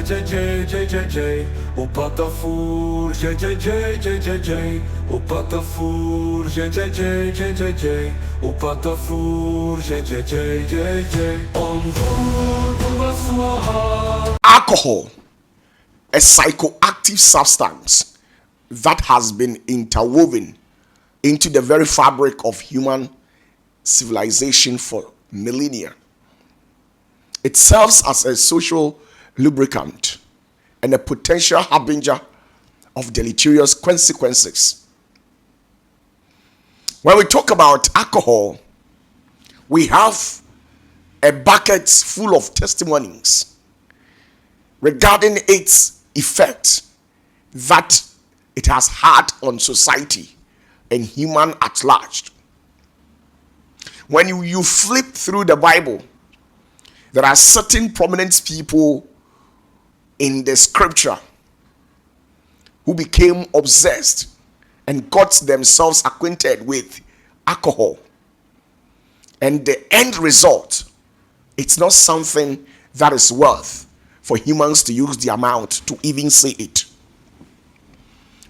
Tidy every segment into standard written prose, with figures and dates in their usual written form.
J. Opatafuor, J. Opatafuor, J. Opatafuor, J. Alcohol, a psychoactive substance that has been interwoven into the very fabric of human civilization for millennia. It serves as a social lubricant and a potential harbinger of deleterious consequences. When we talk about alcohol, we have a bucket full of testimonies regarding its effect that it has had on society and human at large. When you flip through the Bible, there are certain prominent people in the scripture who became obsessed and got themselves acquainted with alcohol. And the end result, it's not something that is worth for humans to use the amount to even say it.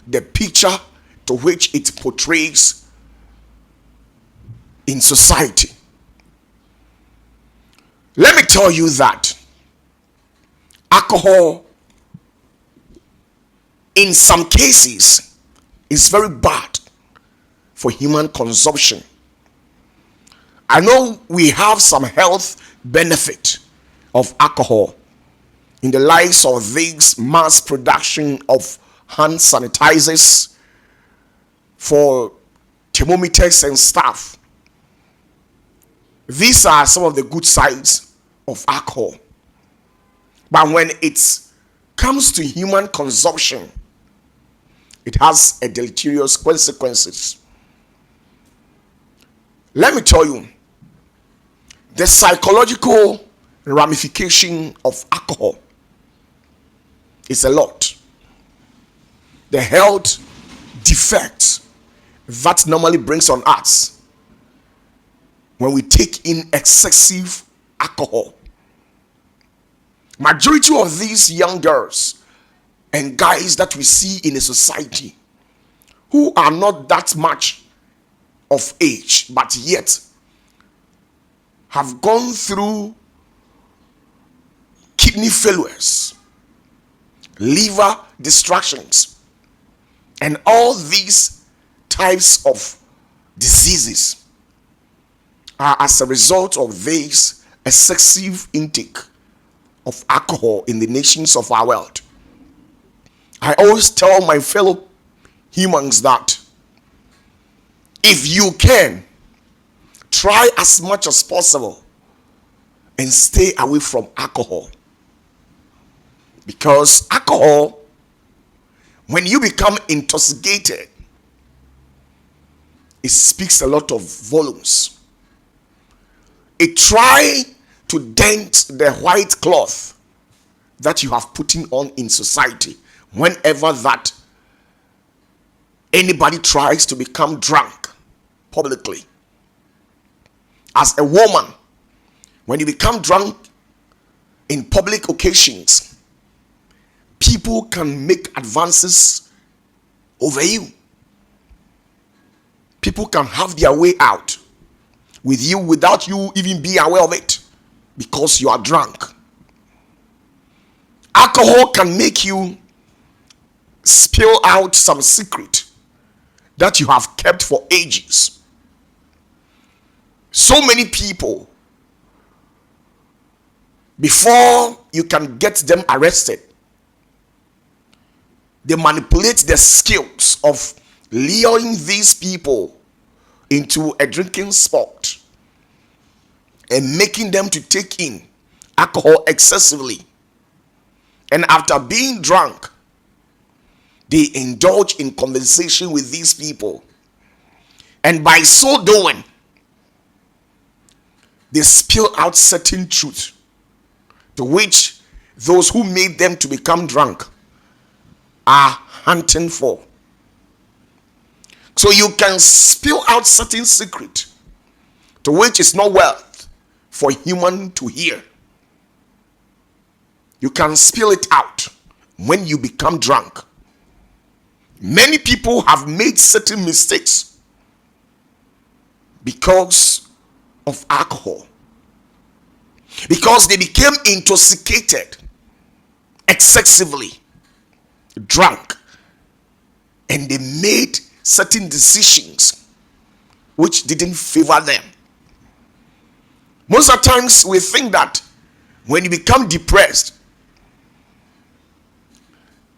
The picture to which it portrays in society. Let me tell you that alcohol, in some cases, is very bad for human consumption. I know we have some health benefit of alcohol in the likes of this mass production of hand sanitizers for thermometers and stuff. These are some of the good sides of alcohol. But when it comes to human consumption, it has a deleterious consequences. Let me tell you, the psychological ramification of alcohol is a lot. The health defects that normally brings on us when we take in excessive alcohol. Majority of these young girls and guys that we see in a society who are not that much of age but yet have gone through kidney failures, liver distractions, and all these types of diseases are as a result of this excessive intake of alcohol in the nations of our world. I always tell my fellow humans that if you can, try as much as possible and stay away from alcohol. Because alcohol, when you become intoxicated, it speaks a lot of volumes. It tries to dent the white cloth that you have put on in society whenever that anybody tries to become drunk publicly. As a woman, when you become drunk in public occasions, people can make advances over you. People can have their way out with you without you even being aware of it because you are drunk. Alcohol can make you spill out some secret that you have kept for ages. So many people, before you can get them arrested, they manipulate the skills of luring these people into a drinking spot and making them to take in alcohol excessively. And after being drunk, they indulge in conversation with these people. And by so doing, they spill out certain truth to which those who made them to become drunk are hunting for. So you can spill out certain secret to which is not worth for human to hear. You can spill it out when you become drunk. Many people have made certain mistakes because of alcohol, because they became intoxicated, excessively drunk, and they made certain decisions which didn't favor them. Most of the times we think that when you become depressed,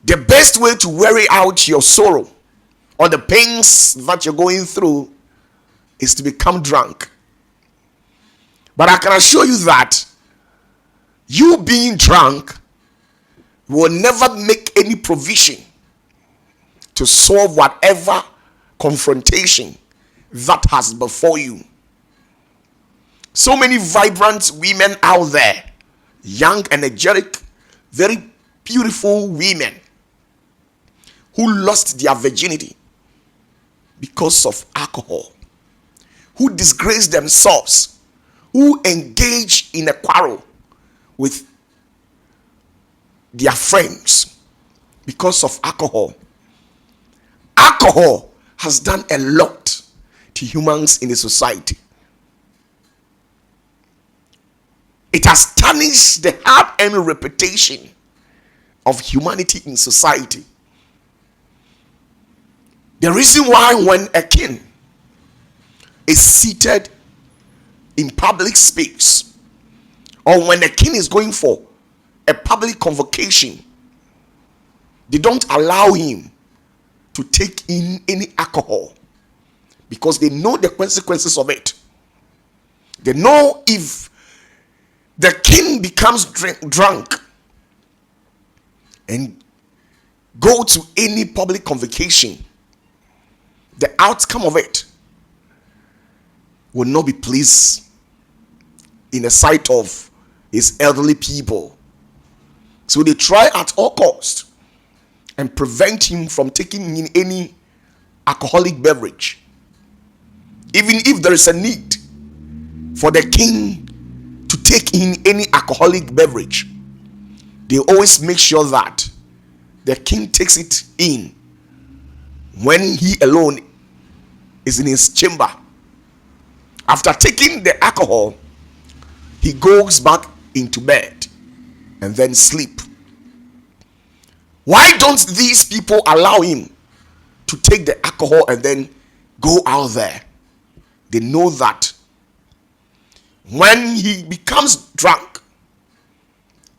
the best way to wear out your sorrow or the pains that you're going through is to become drunk. But I can assure you that you being drunk will never make any provision to solve whatever confrontation that has before you. So many vibrant women out there, young, energetic, very beautiful women who lost their virginity because of alcohol, who disgraced themselves, who engaged in a quarrel with their friends because of alcohol. Alcohol has done a lot to humans in the society. It has tarnished the hard-earned reputation of humanity in society. The reason why when a king is seated in public space, or when a king is going for a public convocation, they don't allow him to take in any alcohol because they know the consequences of it. They know if the king becomes drunk and go to any public convocation, the outcome of it will not be pleased in the sight of his elderly people. So they try at all costs and prevent him from taking in any alcoholic beverage. Even if there is a need for the king to take in any alcoholic beverage, they always make sure that the king takes it in when he alone is in his chamber. After taking the alcohol, he goes back into bed and then sleep. Why don't these people allow him to take the alcohol and then go out there? They know that when he becomes drunk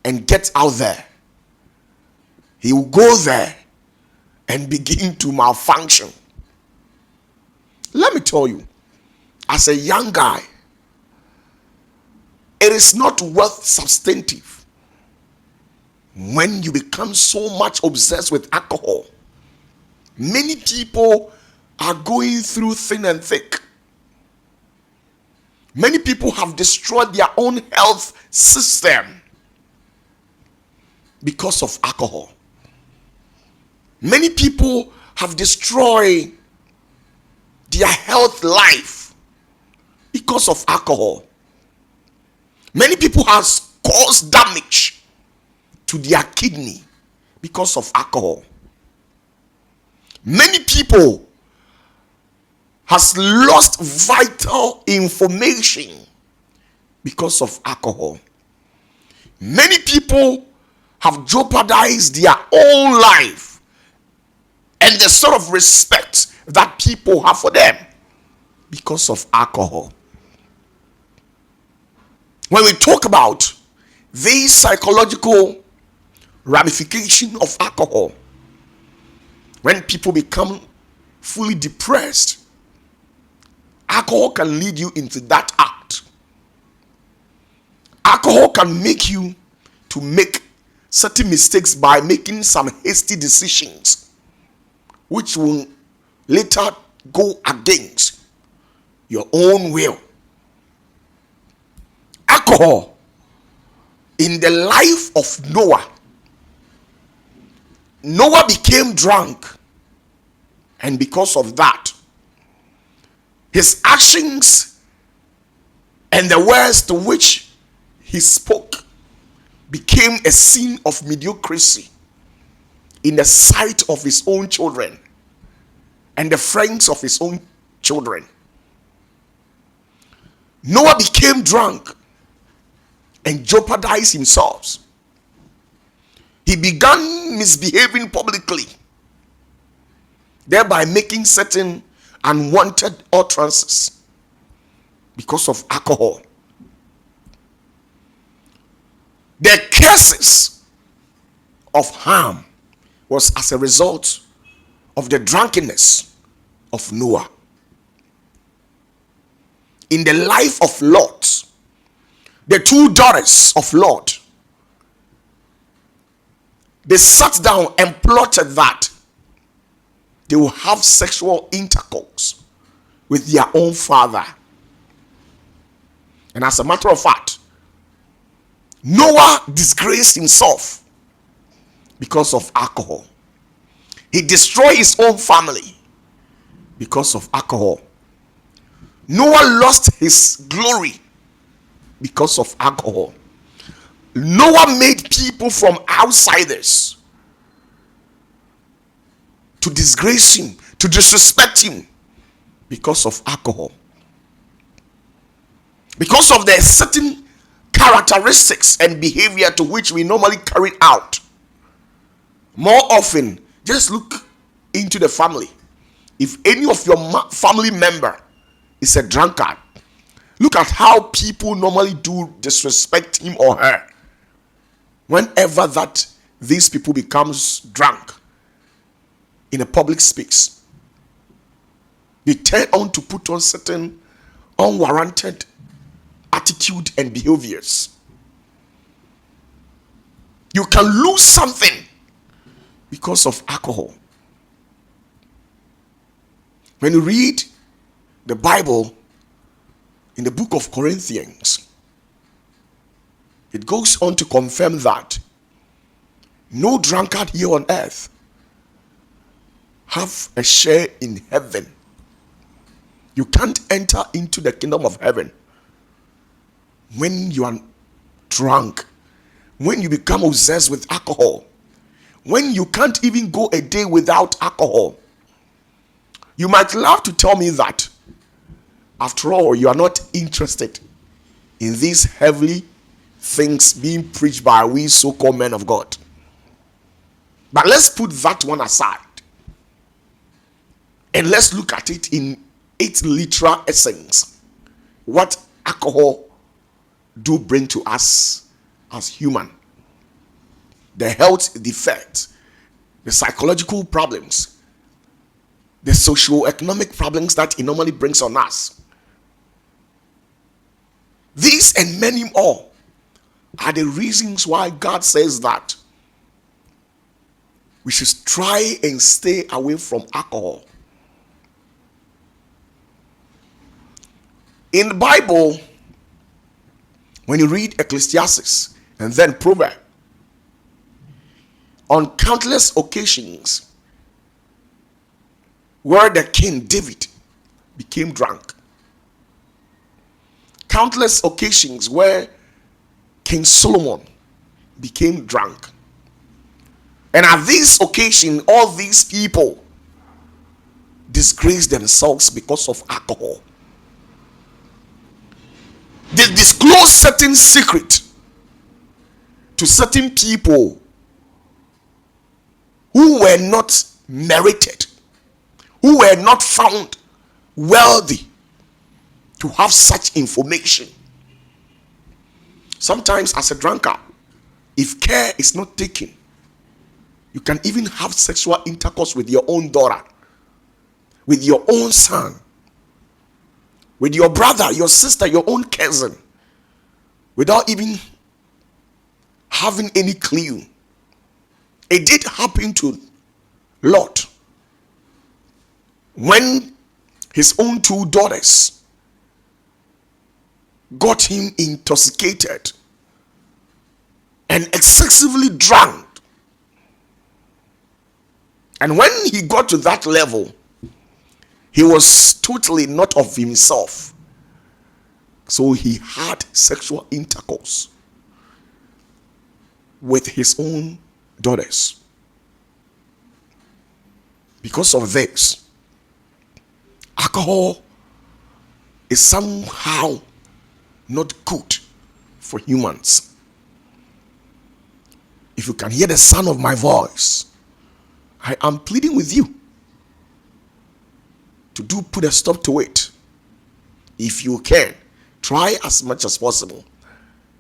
and gets out there, he will go there and begin to malfunction. Let me tell you, as a young guy, it is not worth substantive when you become so much obsessed with alcohol. Many people are going through thin and thick. Many people have destroyed their own health system because of alcohol. Many people have destroyed their health life because of alcohol. Many people have caused damage to their kidney because of alcohol. Many people has lost vital information because of alcohol. Many people have jeopardized their own life and the sort of respect that people have for them because of alcohol. When we talk about the psychological ramification of alcohol, when people become fully depressed, alcohol can lead you into that act. Alcohol can make you to make certain mistakes by making some hasty decisions, which will later go against your own will. Alcohol in the life of Noah became drunk, and because of that, his actions and the words to which he spoke became a scene of mediocrity in the sight of his own children and the friends of his own children. Noah became drunk and jeopardized himself. He began misbehaving publicly, thereby making certain unwanted utterances because of alcohol. The curses of harm was as a result of the drunkenness of Noah. In the life of Lot, the two daughters of Lot, they sat down and plotted that they will have sexual intercourse with their own father. And as a matter of fact, Noah disgraced himself because of alcohol. He destroyed his own family because of alcohol. Noah lost his glory because of alcohol. Noah made people from outsiders to disgrace him, to disrespect him because of alcohol. Because of the certain characteristics and behavior to which we normally carry out. More often, just look into the family. If any of your family member is a drunkard, look at how people normally do disrespect him or her. Whenever that these people becomes drunk in a public space, they turn on to put on certain unwarranted attitude and behaviors. You can lose something because of alcohol. When you read the Bible in the book of Corinthians, it goes on to confirm that no drunkard here on earth have a share in heaven. You can't enter into the kingdom of heaven when you are drunk, when you become obsessed with alcohol, when you can't even go a day without alcohol. You might love to tell me that after all, you are not interested in these heavenly things being preached by we so-called men of God. But let's put that one aside and let's look at it in its literal essence. What alcohol do bring to us as human. The health defects, the psychological problems, the socio-economic problems that it normally brings on us. These and many more are the reasons why God says that we should try and stay away from alcohol. In the Bible, when you read Ecclesiastes and then Proverbs, on countless occasions where the king David became drunk, countless occasions where King Solomon became drunk, and at this occasion all these people disgraced themselves because of alcohol. They disclose certain secret to certain people who were not merited, who were not found wealthy to have such information. Sometimes as a drunkard, if care is not taken, you can even have sexual intercourse with your own daughter, with your own son, with your brother, your sister, your own cousin, without even having any clue. It did happen to Lot when his own two daughters got him intoxicated and excessively drunk. And when he got to that level, he was totally not of himself. So he had sexual intercourse with his own daughters. Because of this, alcohol is somehow not good for humans. If you can hear the sound of my voice, I am pleading with you to put a stop to it. If you can, try as much as possible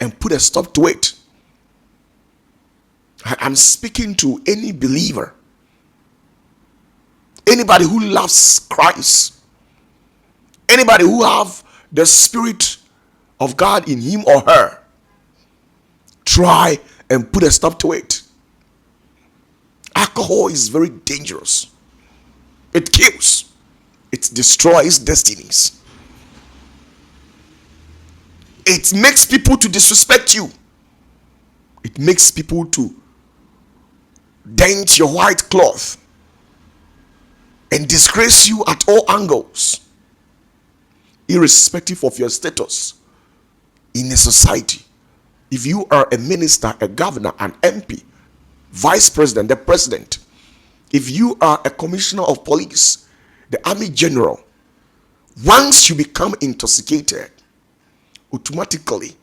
and put a stop to it. I am speaking to any believer, anybody who loves Christ, anybody who have the Spirit of God in him or her. Try and put a stop to it. Alcohol is very dangerous. It kills. It destroys destinies. It makes people to disrespect you. It makes people to dent your white cloth and disgrace you at all angles, irrespective of your status in a society. If you are a minister, a governor, an MP, vice president, the president, if you are a commissioner of police, the army general, once you become intoxicated, automatically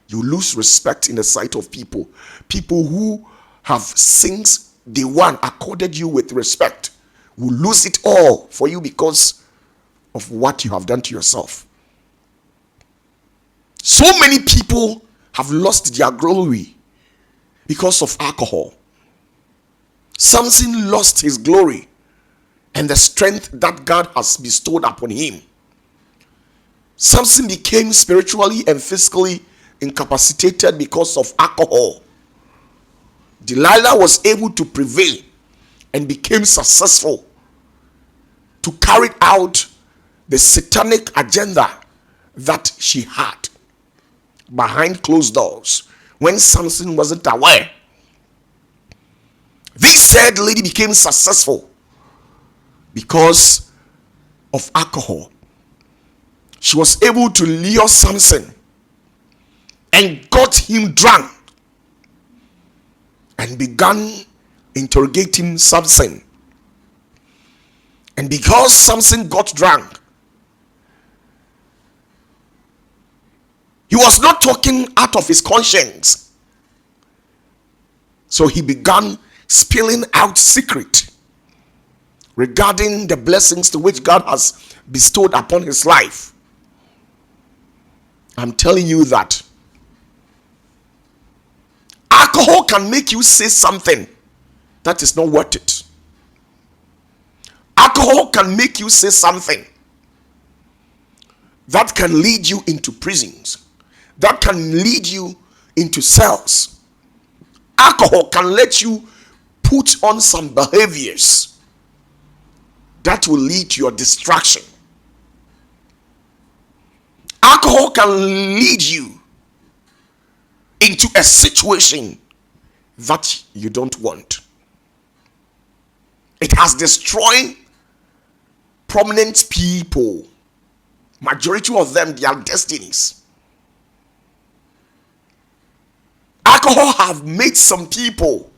you lose respect in the sight of people. People who have since day one accorded you with respect will lose it all for you because of what you have done to yourself. So many people have lost their glory because of alcohol. Samson lost his glory and the strength that God has bestowed upon him. Samson became spiritually and physically incapacitated because of alcohol. Delilah was able to prevail and became successful to carry out the satanic agenda that she had behind closed doors when Samson wasn't aware. This said lady became successful because of alcohol. She was able to lure Samson and got him drunk and began interrogating Samson. And because Samson got drunk, he was not talking out of his conscience. So he began spilling out secret regarding the blessings to which God has bestowed upon his life. I'm telling you that alcohol can make you say something that is not worth it. Alcohol can make you say something that can lead you into prisons, that can lead you into cells. Alcohol can let you put on some behaviors that will lead to your distraction. Alcohol can lead you into a situation that you don't want. It has destroyed prominent people, majority of them, their destinies. Alcohol have made some people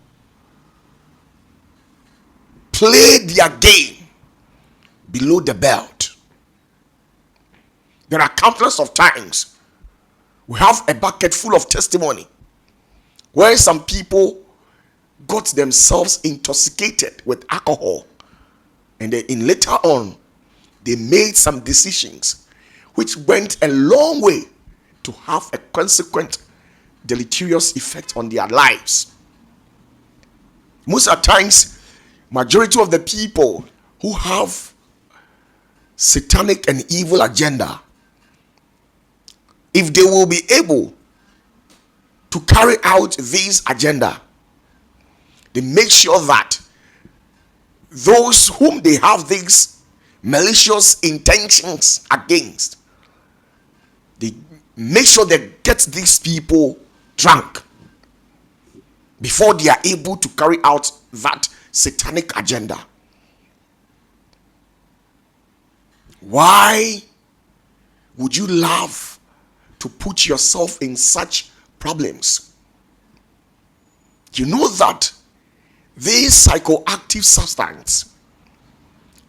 play their game below the belt. There are countless of times we have a bucket full of testimony where some people got themselves intoxicated with alcohol, and then later on they made some decisions which went a long way to have a consequent deleterious effect on their lives. Most of the times, majority of the people who have satanic and evil agenda, if they will be able to carry out this agenda, they make sure that those whom they have these malicious intentions against, they make sure they get these people drunk before they are able to carry out that satanic agenda. Why would you love to put yourself in such problems? You know that this psychoactive substance,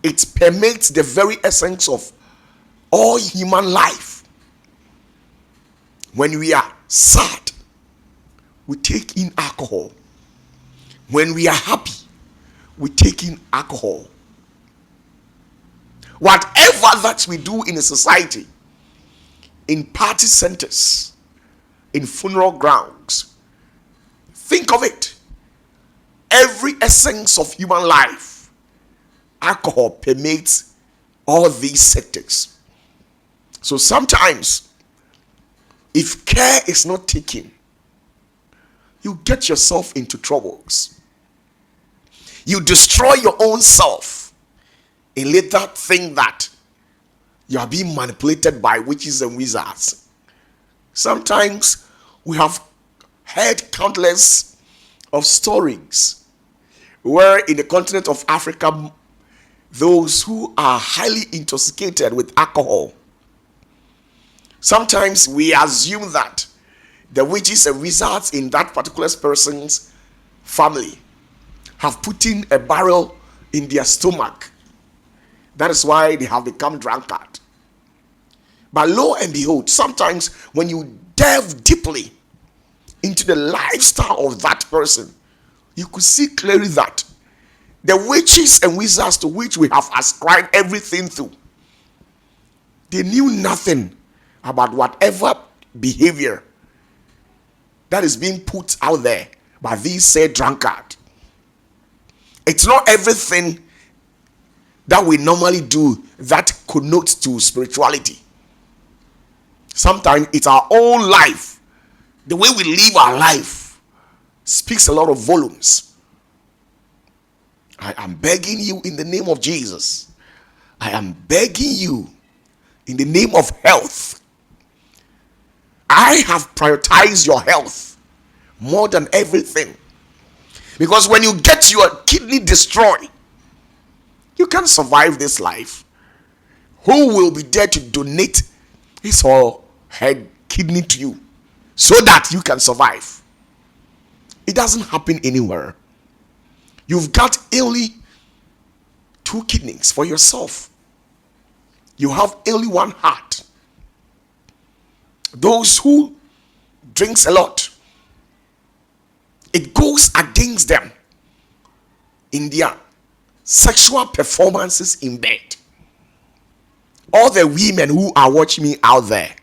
it permeates the very essence of all human life. When we are sad, we take in alcohol. When we are happy, we take in alcohol. Whatever that we do in a society, in party centers, in funeral grounds, think of it. Every essence of human life, alcohol permeates all these sectors. So sometimes, if care is not taken, you get yourself into troubles. You destroy your own self and later think that you are being manipulated by witches and wizards. Sometimes we have heard countless of stories where in the continent of Africa, those who are highly intoxicated with alcohol, sometimes we assume that the witches and wizards in that particular person's family have put in a barrel in their stomach. That is why they have become drunkard. But lo and behold, sometimes when you delve deeply into the lifestyle of that person, you could see clearly that the witches and wizards to which we have ascribed everything to, they knew nothing about whatever behavior that is being put out there by these said drunkard. It's not everything that we normally do that connotes to spirituality. Sometimes it's our own life. The way we live our life speaks a lot of volumes. I am begging you in the name of Jesus. I am begging you in the name of health. I have prioritized your health more than everything. Because when you get your kidney destroyed, you can't survive this life. Who will be there to donate his or her kidney to you so that you can survive? It doesn't happen anywhere. You've got only 2 kidneys for yourself. You have only 1 heart. Those who drinks a lot, it goes against them in their sexual performances in bed. All the women who are watching me out there,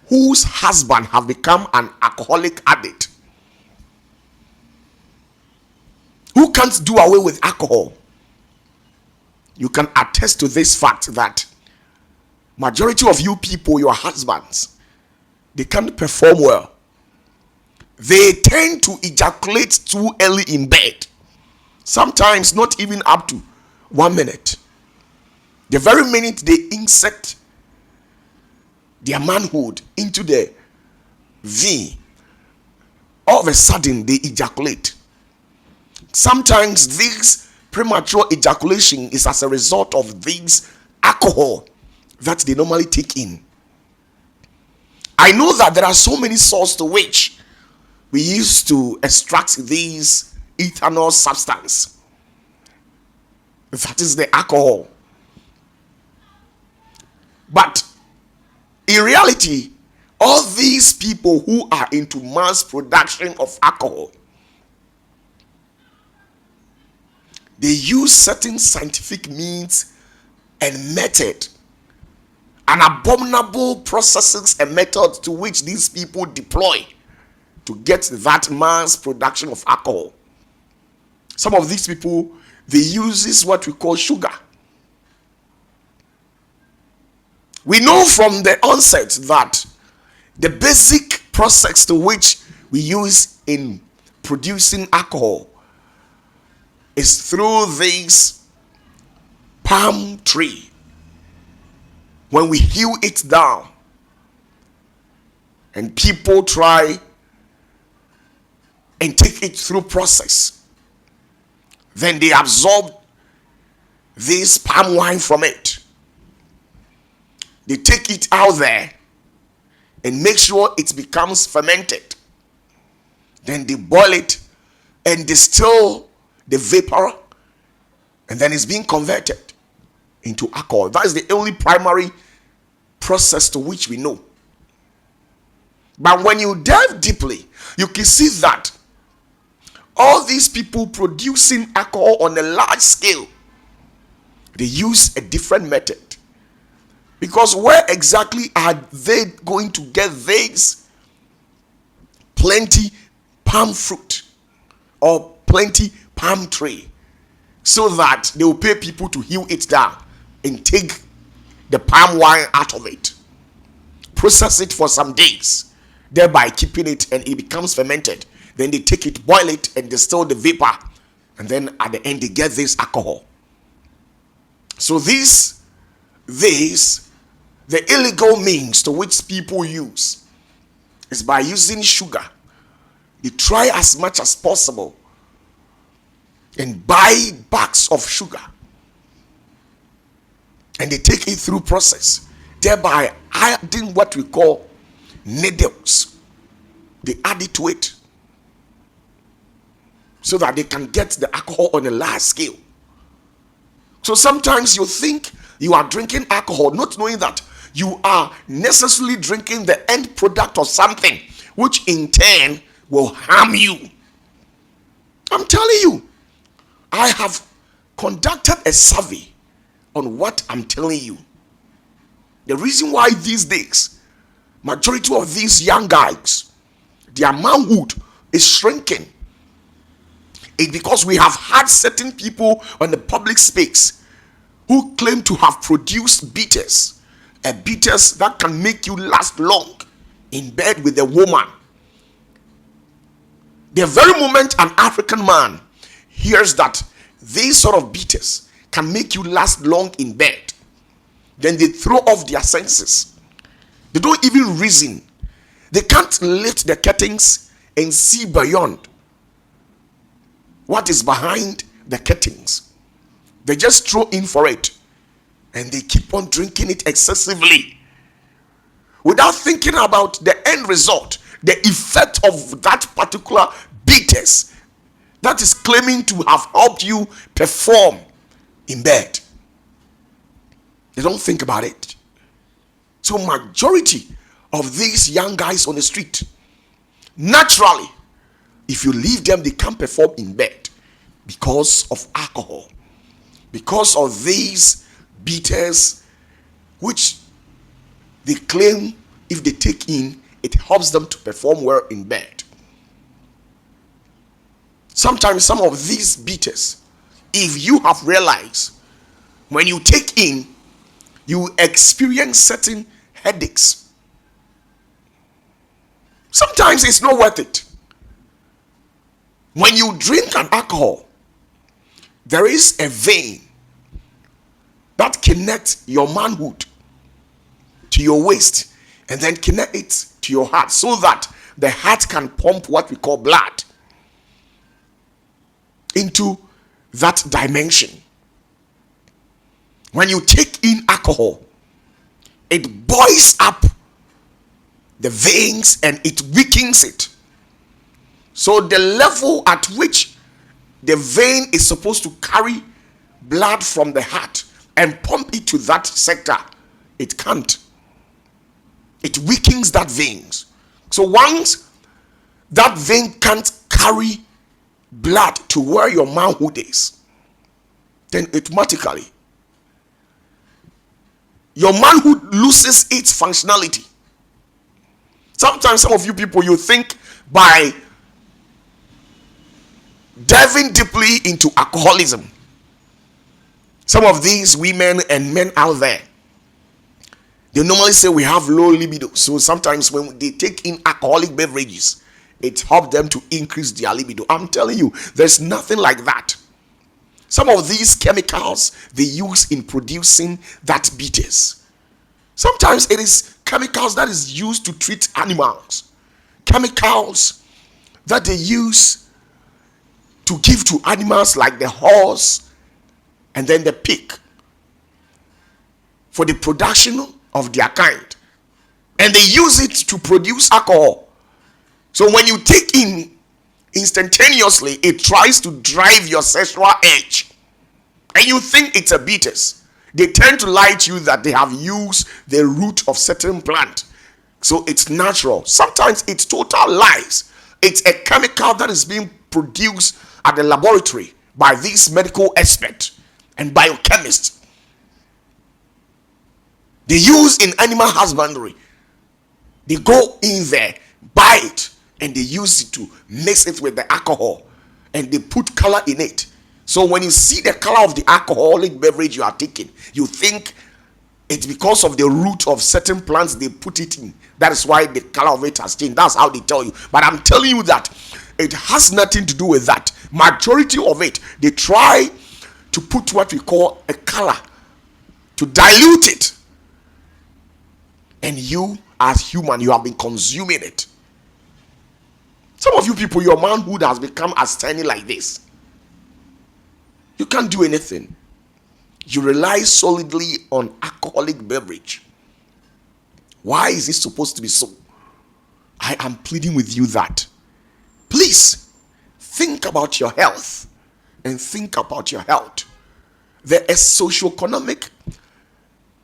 whose husband have become an alcoholic addict, who can't do away with alcohol, you can attest to this fact that majority of you people, your husbands, they can't perform well. They tend to ejaculate too early in bed. Sometimes not even up to 1 minute. The very minute they insert their manhood into the V, all of a sudden they ejaculate. Sometimes this premature ejaculation is as a result of this alcohol that they normally take in. I know that there are so many sources to which we used to extract these ethanol substance. That is the alcohol. But in reality, all these people who are into mass production of alcohol, they use certain scientific means and method, an abominable processes and methods to which these people deploy to get that mass production of alcohol. Some of these people, they use what we call sugar. We know from the onset that the basic process to which we use in producing alcohol is through this palm tree. When we hew it down and people try and take it through process, then they absorb this palm wine from it. They take it out there and make sure it becomes fermented. Then they boil it and distill the vapor, and then it's being converted into alcohol. That is the only primary process to which we know. But when you dive deeply, you can see that all these people producing alcohol on a large scale, they use a different method. Because where exactly are they going to get this plenty palm fruit or plenty palm tree so that they will pay people to hew it down and take the palm wine out of it, process it for some days, thereby keeping it, and it becomes fermented. Then they take it, boil it, and distill the vapor, and then at the end they get this alcohol. So the illegal means to which people use is by using sugar. They try as much as possible and buy bags of sugar, and they take it through process, thereby adding what we call needles. They add it to it so that they can get the alcohol on a large scale. So sometimes you think you are drinking alcohol, not knowing that you are necessarily drinking the end product of something, which in turn will harm you. I'm telling you, I have conducted a survey on what I'm telling you. The reason why these days, majority of these young guys, their manhood is shrinking, is because we have had certain people on the public space who claim to have produced bitters, bitters that can make you last long in bed with a woman. The very moment an African man hears that these sort of bitters can make you last long in bed, then they throw off their senses. They don't even reason. They can't lift the curtains and see beyond what is behind the curtains. They just throw in for it, and they keep on drinking it excessively without thinking about the end result, the effect of that particular bitters that is claiming to have helped you perform in bed. They don't think about it. So majority of these young guys on the street, naturally, if you leave them, they can't perform in bed because of alcohol, because of these bitters which they claim if they take in, it helps them to perform well in bed. Sometimes some of these bitters, if you have realized, when you take in, you experience certain headaches. Sometimes it's not worth it. When you drink an alcohol, there is a vein that connects your manhood to your waist and then connect it to your heart so that the heart can pump what we call blood into that dimension. When you take in alcohol, it boils up the veins and it weakens it. So the level at which the vein is supposed to carry blood from the heart and pump it to that sector, it can't. It weakens that veins. So once that vein can't carry blood to where your manhood is, then automatically your manhood loses its functionality. Sometimes some of you people, you think by diving deeply into alcoholism, some of these women and men out there, they normally say we have low libido. So sometimes when they take in alcoholic beverages, it helps them to increase their libido. I'm telling you, there's nothing like that. Some of these chemicals they use in producing that bitters, sometimes it is chemicals that is used to treat animals, chemicals that they use to give to animals like the horse and then the pig for the production of their kind, and they use it to produce alcohol. So when you take in instantaneously it tries to drive your sexual urge, and you think it's a bitters. They tend to lie to you that they have used the root of certain plant, so it's natural. Sometimes it's total lies. It's a chemical that is being produced at the laboratory by these medical experts and biochemists. They use in animal husbandry. They go in there, buy it, and they use it to mix it with the alcohol, and they put color in it. So when you see the color of the alcoholic beverage you are taking, you think it's because of the root of certain plants they put it in. That is why the color of it has changed. That's how they tell you. But I'm telling you that it has nothing to do with that. Majority of it, they try to put what we call a color to dilute it. And you, as human, you have been consuming it. Some of you people, your manhood has become as tiny like this. You can't do anything. You rely solidly on alcoholic beverage. Why is it supposed to be so? I am pleading with you that please think about your health and think about your health. There are socioeconomic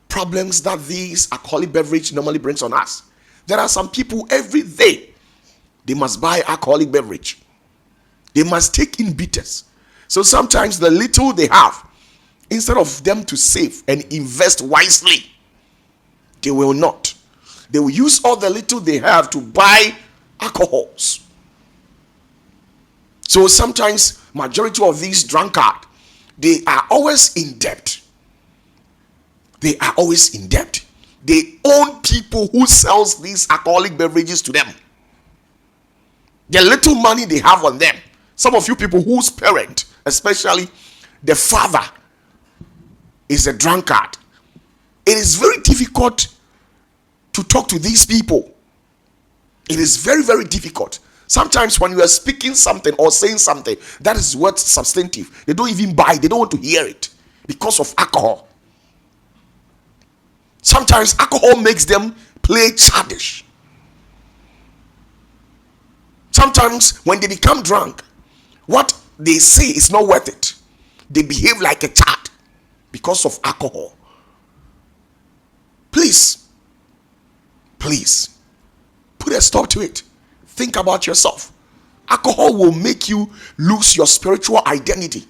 problems that these alcoholic beverage normally brings on us. There are some people every day they must buy alcoholic beverage. They must take in bitters. So sometimes the little they have, instead of them to save and invest wisely, they will not. They will use all the little they have to buy alcohols. So sometimes majority of these drunkards, they are always in debt. They are always in debt. They own people who sells these alcoholic beverages to them. The little money they have on them. Some of you people whose parent, especially the father, is a drunkard, it is very difficult to talk to these people. It is very, very difficult. Sometimes when you are speaking something or saying something that is worth substantive, they don't even buy, they don't want to hear it because of alcohol. Sometimes alcohol makes them play childish. Sometimes when they become drunk, what they say is not worth it. They behave like a child because of alcohol. Please put a stop to it. Think about yourself. Alcohol will make you lose your spiritual identity.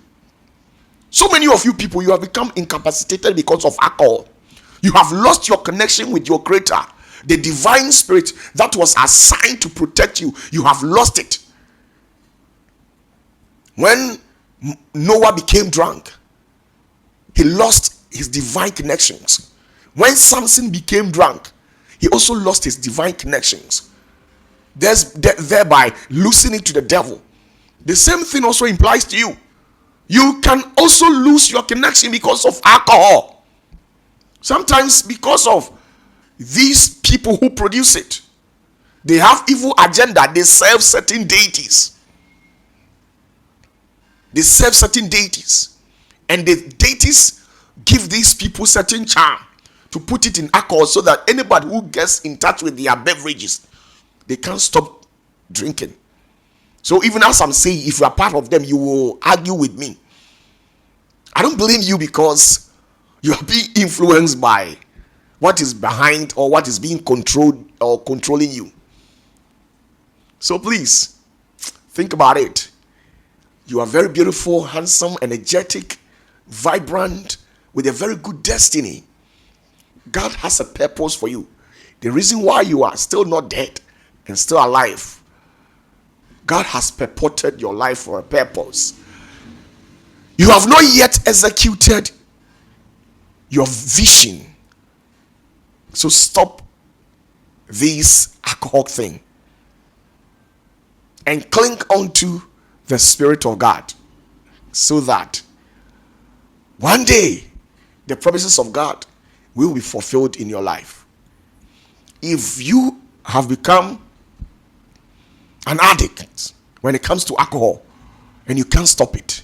So many of you people, you have become incapacitated because of alcohol. You have lost your connection with your creator. The divine spirit that was assigned to protect you, you have lost it. When Noah became drunk, he lost his divine connections. When Samson became drunk, he also lost his divine connections. Thereby losing it to the devil. The same thing also implies to you. You can also lose your connection because of alcohol. Sometimes because of these people who produce it. They have evil agenda. They serve certain deities. They serve certain deities. And the deities give these people certain charm to put it in alcohol so that anybody who gets in touch with their beverages, they can't stop drinking. So even as I'm saying, if you are part of them, you will argue with me. I don't blame you because you are being influenced by what is behind or what is being controlled or controlling you. So please, think about it. You are very beautiful, handsome, energetic, vibrant, with a very good destiny. God has a purpose for you. The reason why you are still not dead and still alive, God has purported your life for a purpose. You have not yet executed your vision. So stop this alcohol thing and cling onto the Spirit of God so that one day the promises of God will be fulfilled in your life. If you have become an addict when it comes to alcohol and you can't stop it,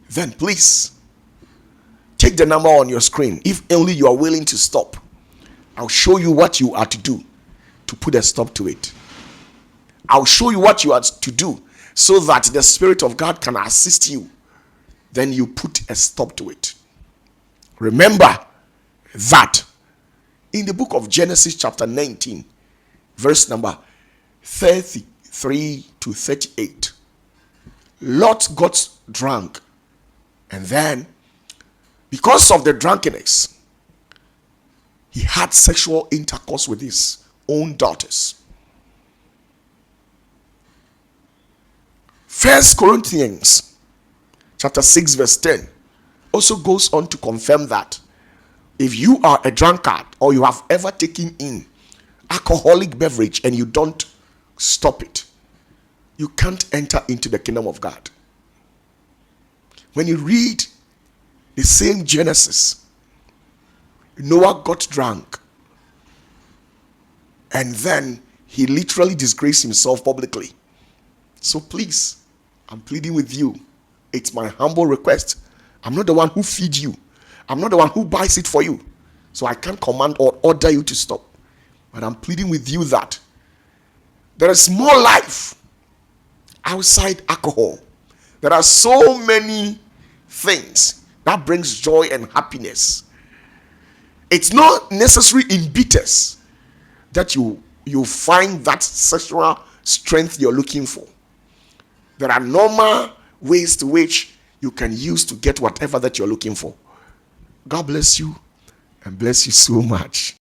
then please take the number on your screen. If only you are willing to stop, I'll show you what you are to do to put a stop to it. I'll show you what you are to do so that the Spirit of God can assist you, then you put a stop to it. Remember that in the book of Genesis chapter 19, verse number 33 to 38, Lot got drunk, and then because of the drunkenness, he had sexual intercourse with his own daughters. First Corinthians chapter 6 verse 10 also goes on to confirm that if you are a drunkard or you have ever taken in alcoholic beverage and you don't stop it, you can't enter into the kingdom of God. When you read the same Genesis, Noah got drunk and then he literally disgraced himself publicly. So please, I'm pleading with you. It's my humble request. I'm not the one who feeds you. I'm not the one who buys it for you. So I can't command or order you to stop. But I'm pleading with you that there is more life outside alcohol. There are so many things that brings joy and happiness. It's not necessary in bitters that you find that sexual strength you're looking for. There are normal ways to which you can use to get whatever that you're looking for. God bless you and bless you so much.